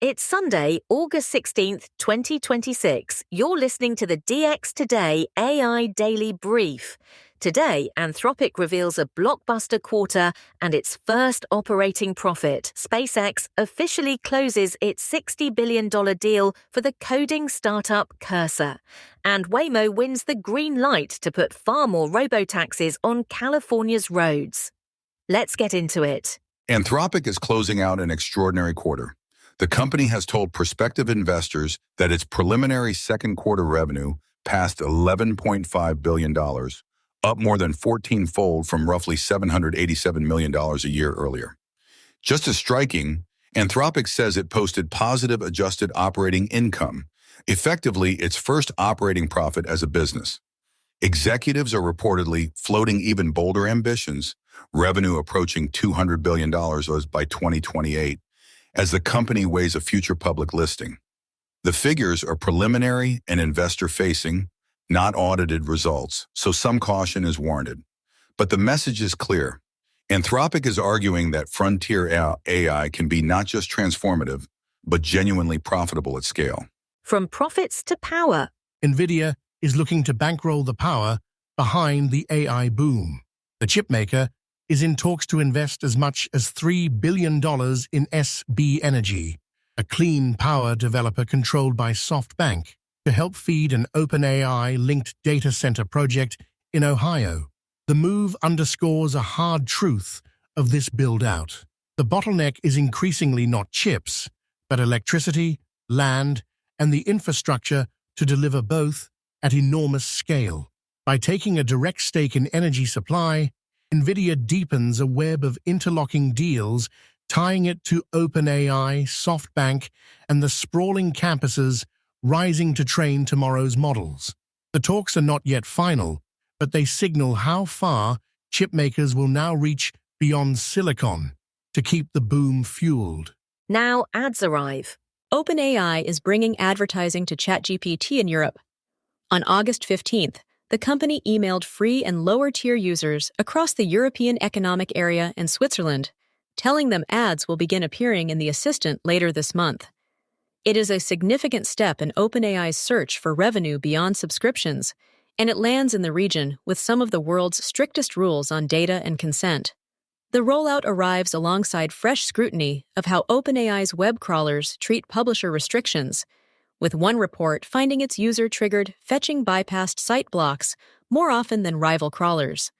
It's Sunday, August 16th, 2026. You're listening to the DX Today AI Daily Brief. Today, Anthropic reveals a blockbuster quarter and its first operating profit. SpaceX officially closes its $60 billion deal for the coding startup Cursor. And Waymo wins the green light to put far more robotaxis on California's roads. Let's get into it. Anthropic is closing out an extraordinary quarter. The company has told prospective investors that its preliminary second quarter revenue passed $11.5 billion, up more than 14-fold from roughly $787 million a year earlier. Just as striking, Anthropic says it posted positive adjusted operating income, effectively its first operating profit as a business. Executives are reportedly floating even bolder ambitions, revenue approaching $200 billion by 2028, as the company weighs a future public listing. The figures are preliminary and investor-facing, not audited results, so some caution is warranted. But the message is clear. Anthropic is arguing that frontier AI can be not just transformative, but genuinely profitable at scale. From profits to power. NVIDIA is looking to bankroll the power behind the AI boom. The chipmaker is in talks to invest as much as $3 billion in SB Energy, a clean power developer controlled by SoftBank, to help feed an OpenAI-linked data center project in Ohio. The move underscores a hard truth of this build-out. The bottleneck is increasingly not chips, but electricity, land, and the infrastructure to deliver both at enormous scale. By taking a direct stake in energy supply, NVIDIA deepens a web of interlocking deals, tying it to OpenAI, SoftBank, and the sprawling campuses rising to train tomorrow's models. The talks are not yet final, but they signal how far chipmakers will now reach beyond silicon to keep the boom fueled. Now ads arrive. OpenAI is bringing advertising to ChatGPT in Europe. On August 15th, the company emailed free and lower-tier users across the European Economic Area and Switzerland, telling them ads will begin appearing in the assistant later this month. It is a significant step in OpenAI's search for revenue beyond subscriptions, and it lands in the region with some of the world's strictest rules on data and consent. The rollout arrives alongside fresh scrutiny of how OpenAI's web crawlers treat publisher restrictions, with one report finding its user-triggered fetching bypassed site blocks more often than rival crawlers.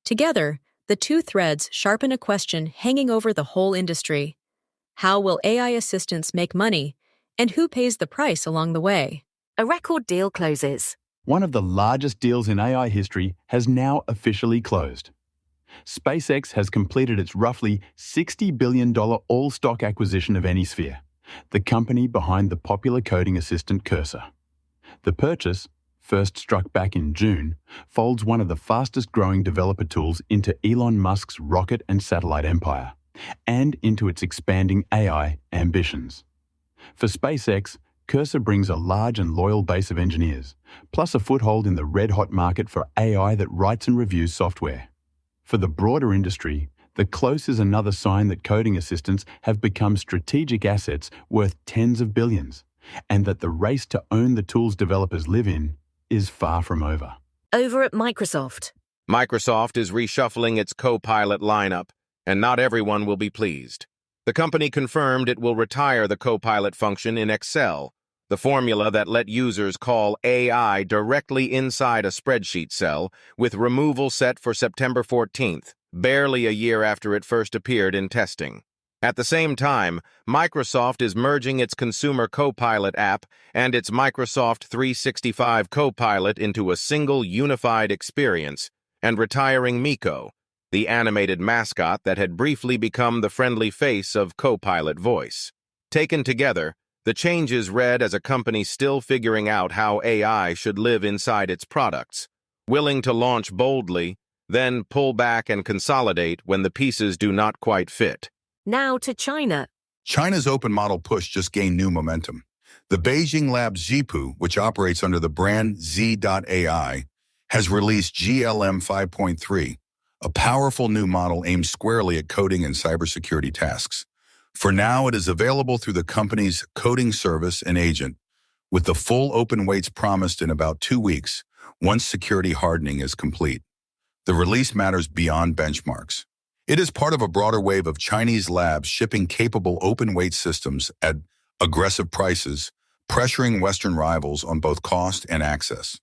Together, the two threads sharpen a question hanging over the whole industry. How will AI assistants make money, and who pays the price along the way? A record deal closes. One of the largest deals in AI history has now officially closed. SpaceX has completed its roughly $60 billion all-stock acquisition of AnySphere, the company behind the popular coding assistant Cursor. The purchase, first struck back in June, folds one of the fastest-growing developer tools into Elon Musk's rocket and satellite empire, and into its expanding AI ambitions. For SpaceX, Cursor brings a large and loyal base of engineers, plus a foothold in the red-hot market for AI that writes and reviews software. For the broader industry, the close is another sign that coding assistants have become strategic assets worth tens of billions, and that the race to own the tools developers live in is far from over. Over at Microsoft. Microsoft is reshuffling its Copilot lineup, and not everyone will be pleased. The company confirmed it will retire the Copilot function in Excel, the formula that let users call AI directly inside a spreadsheet cell, with removal set for September 14th, barely a year after it first appeared in testing. At the same time, Microsoft is merging its consumer Copilot app and its Microsoft 365 Copilot into a single unified experience, and retiring Miko, the animated mascot that had briefly become the friendly face of Copilot voice. Taken together, the changes read as a company still figuring out how AI should live inside its products, willing to launch boldly, then pull back and consolidate when the pieces do not quite fit. Now to China. China's open model push just gained new momentum. The Beijing lab Zhipu, which operates under the brand Z.AI, has released GLM 5.3, a powerful new model aimed squarely at coding and cybersecurity tasks. For now, it is available through the company's coding service and agent, with the full open weights promised in about 2 weeks, once security hardening is complete. The release matters beyond benchmarks. It is part of a broader wave of Chinese labs shipping capable open weight systems at aggressive prices, pressuring Western rivals on both cost and access.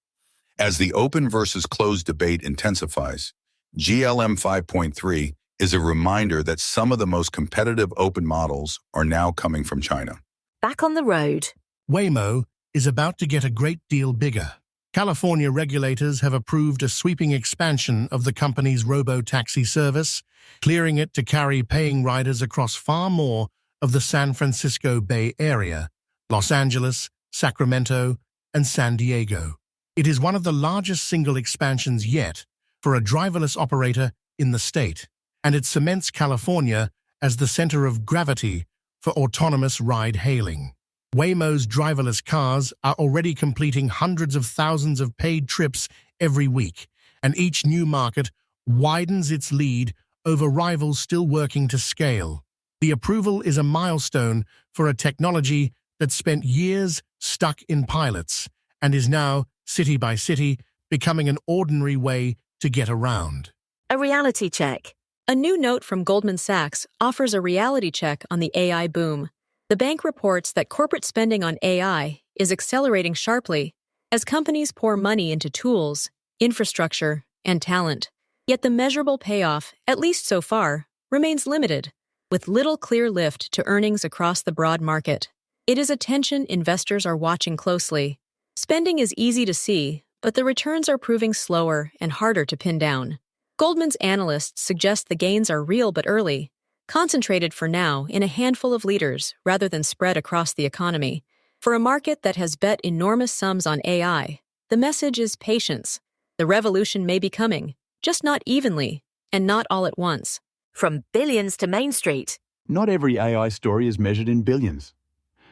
As the open versus closed debate intensifies, GLM 5.3 is a reminder that some of the most competitive open models are now coming from China. Back on the road. Waymo is about to get a great deal bigger. California regulators have approved a sweeping expansion of the company's robo-taxi service, clearing it to carry paying riders across far more of the San Francisco Bay Area, Los Angeles, Sacramento, and San Diego. It is one of the largest single expansions yet for a driverless operator in the state, and it cements California as the center of gravity for autonomous ride-hailing. Waymo's driverless cars are already completing hundreds of thousands of paid trips every week, and each new market widens its lead over rivals still working to scale. The approval is a milestone for a technology that spent years stuck in pilots and is now, city by city, becoming an ordinary way to get around. A reality check. A new note from Goldman Sachs offers a reality check on the AI boom. The bank reports that corporate spending on AI is accelerating sharply as companies pour money into tools, infrastructure, and talent. Yet the measurable payoff, at least so far, remains limited, with little clear lift to earnings across the broad market. It is a tension investors are watching closely. Spending is easy to see, but the returns are proving slower and harder to pin down. Goldman's analysts suggest the gains are real but early, concentrated for now in a handful of leaders rather than spread across the economy. For a market that has bet enormous sums on AI, the message is patience. The revolution may be coming, just not evenly, and not all at once. From billions to Main Street. Not every AI story is measured in billions.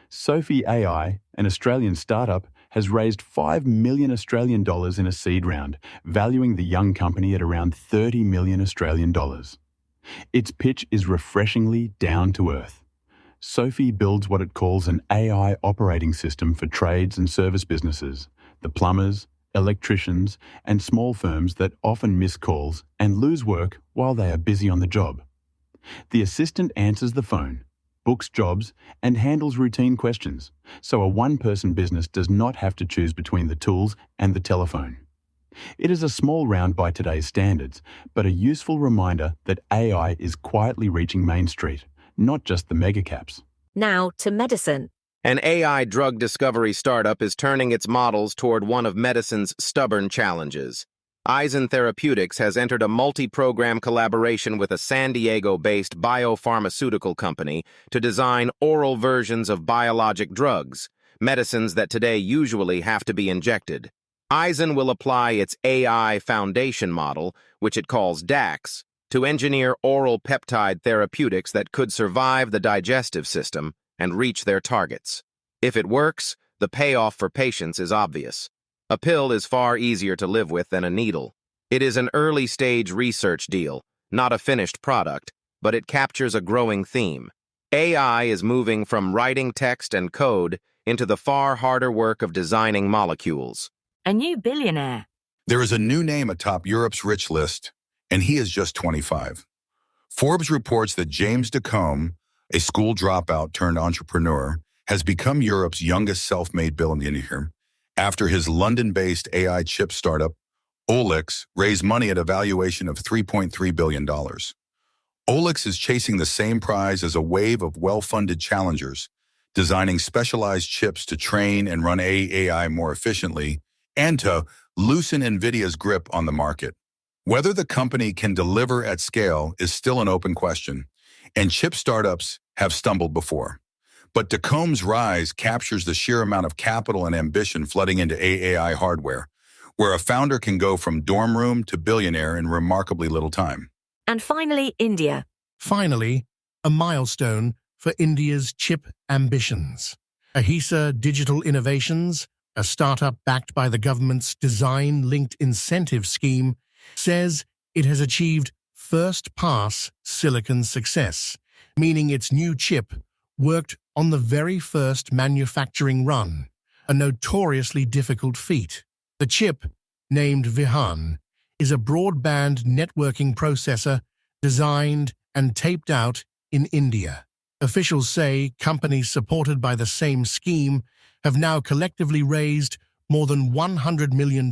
Sophie AI, an Australian startup, has raised $5 million Australian dollars in a seed round, valuing the young company at around $30 million Australian dollars. Its pitch is refreshingly down to earth. Sophie builds what it calls an AI operating system for trades and service businesses, the plumbers, electricians, and small firms that often miss calls and lose work while they are busy on the job. The assistant answers the phone, books jobs, and handles routine questions, so a one-person business does not have to choose between the tools and the telephone. It is a small round by today's standards, but a useful reminder that AI is quietly reaching Main Street, not just the megacaps. Now to medicine. An AI drug discovery startup is turning its models toward one of medicine's stubborn challenges. Eisen Therapeutics has entered a multi-program collaboration with a San Diego-based biopharmaceutical company to design oral versions of biologic drugs, medicines that today usually have to be injected. Eisen will apply its AI foundation model, which it calls DAX, to engineer oral peptide therapeutics that could survive the digestive system and reach their targets. If it works, the payoff for patients is obvious. A pill is far easier to live with than a needle. It is an early-stage research deal, not a finished product, but it captures a growing theme. AI is moving from writing text and code into the far harder work of designing molecules. A new billionaire. There is a new name atop Europe's rich list, and he is just 25. Forbes reports that James Ducombe, a school dropout turned entrepreneur, has become Europe's youngest self-made billionaire after his London-based AI chip startup, Olix, raised money at a valuation of $3.3 billion. Olix is chasing the same prize as a wave of well-funded challengers, designing specialized chips to train and run AI more efficiently and to loosen NVIDIA's grip on the market. Whether the company can deliver at scale is still an open question, and chip startups have stumbled before. But Ducombe's rise captures the sheer amount of capital and ambition flooding into AI hardware, where a founder can go from dorm room to billionaire in remarkably little time. And finally, India. Finally, a milestone for India's chip ambitions. Ahisa Digital Innovations, a startup backed by the government's design-linked incentive scheme, says it has achieved first-pass silicon success meaning its new chip worked on the very first manufacturing run, a notoriously difficult feat. The chip, named Vihan, is a broadband networking processor designed and taped out in India. Officials say companies supported by the same scheme have now collectively raised more than $100 million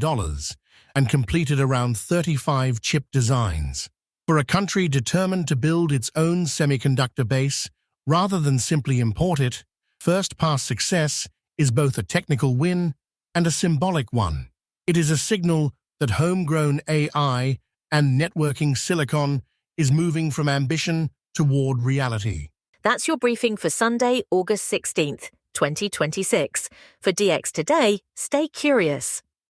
and completed around 35 chip designs. For a country determined to build its own semiconductor base rather than simply import it, first-pass success is both a technical win and a symbolic one. It is a signal that homegrown AI and networking silicon is moving from ambition toward reality. That's your briefing for Sunday, August 16th, 2026. For DX Today, stay curious.